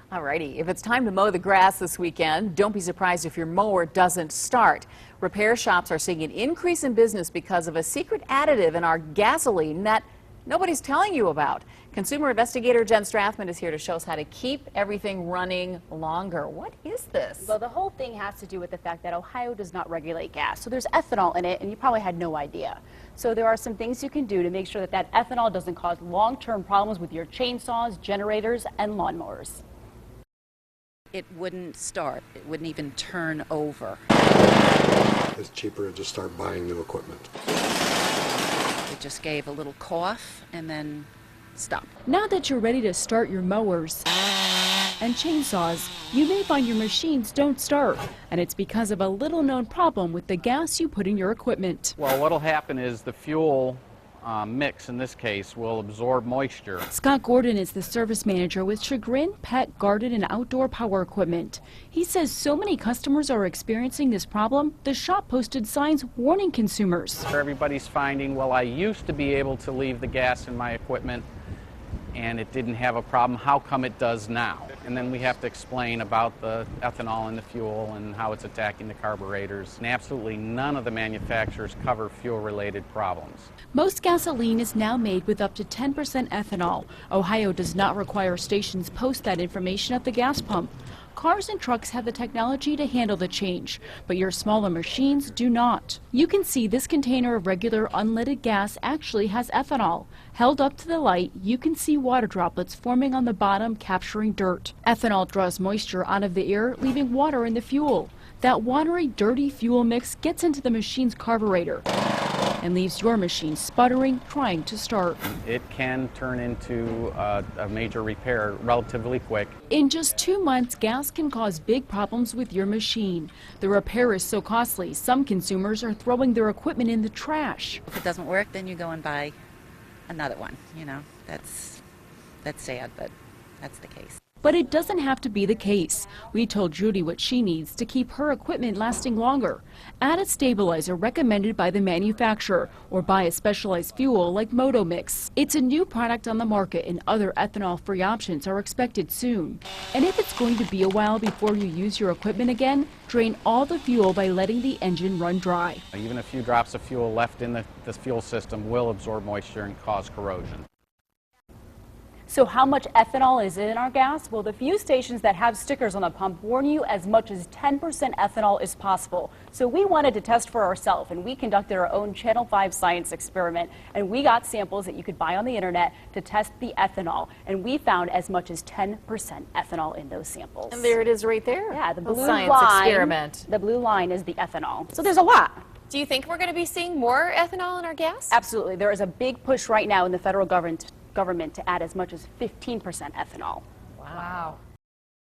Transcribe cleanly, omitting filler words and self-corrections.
Alrighty, if it's time to mow the grass this weekend, don't be surprised if your mower doesn't start. Repair shops are seeing an increase in business because of a secret additive in our gasoline that nobody's telling you about. Consumer investigator Jen Strathman is here to show us how to keep everything running longer. What is this? Well, the whole thing has to do with the fact that Ohio does not regulate gas. So there's ethanol in it, and you probably had no idea. So there are some things you can do to make sure that that ethanol doesn't cause long-term problems with your chainsaws, generators, and lawnmowers. It wouldn't start. It wouldn't even turn over. It's cheaper to just start buying new equipment. It just gave a little cough and then stopped. Now that you're ready to start your mowers and chainsaws, you may find your machines don't start, and it's because of a little-known problem with the gas you put in your equipment. Well, what'll happen is the fuel mix, in this case, will absorb moisture. Scott Gordon is the service manager with Chagrin Pet, Garden, and Outdoor Power Equipment. He says so many customers are experiencing this problem, the shop posted signs warning consumers. Everybody's finding, well, I used to be able to leave the gas in my equipment and it didn't have a problem. How come it does now? And then we have to explain about the ethanol in the fuel and how it's attacking the carburetors. And absolutely none of the manufacturers cover fuel-related problems. Most gasoline is now made with up to 10% ethanol. Ohio does not require stations post that information at the gas pump. Cars and trucks have the technology to handle the change, but your smaller machines do not. You can see this container of regular unleaded gas actually has ethanol. Held up to the light, you can see water droplets forming on the bottom, capturing dirt. Ethanol draws moisture out of the air, leaving water in the fuel. That watery, dirty fuel mix gets into the machine's carburetor and leaves your machine sputtering, trying to start. It can turn into a major repair relatively quick. In just 2 months, gas can cause big problems with your machine. The repair is so costly, some consumers are throwing their equipment in the trash. If it doesn't work, then you go and buy another one. You know, that's sad, but that's the case. But it doesn't have to be the case. We told Judy what she needs to keep her equipment lasting longer. Add a stabilizer recommended by the manufacturer or buy a specialized fuel like Moto Mix. It's a new product on the market and other ethanol-free options are expected soon. And if it's going to be a while before you use your equipment again, drain all the fuel by letting the engine run dry. Even a few drops of fuel left in the fuel system will absorb moisture and cause corrosion. So how much ethanol is in our gas? Well, the few stations that have stickers on the pump warn you as much as 10% ethanol is possible. So we wanted to test for ourselves, and we conducted our own Channel 5 science experiment, and we got samples that you could buy on the internet to test the ethanol, and we found as much as 10% ethanol in those samples. And there it is right there. Yeah, the blue science line, experiment. The blue line is the ethanol. So there's a lot. Do you think we're going to be seeing more ethanol in our gas? Absolutely. There is a big push right now in the federal government to add as much as 15% ethanol. Wow.